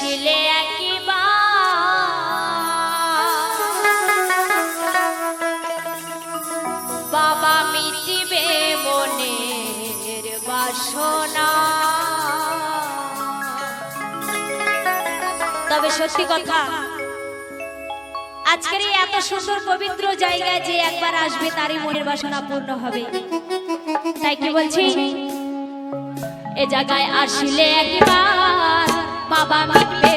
আসিলে একবার বাবা মিটিবে মনের বাসনা। তবে সত্যি কথা, আজকের এই এত সুন্দর পবিত্র জায়গায় যে একবার আসবে তারই মনের বাসনা পূর্ণ হবে। তাই কি বলছি, এ জায়গায় আসিলে একবার বাবা মিটবে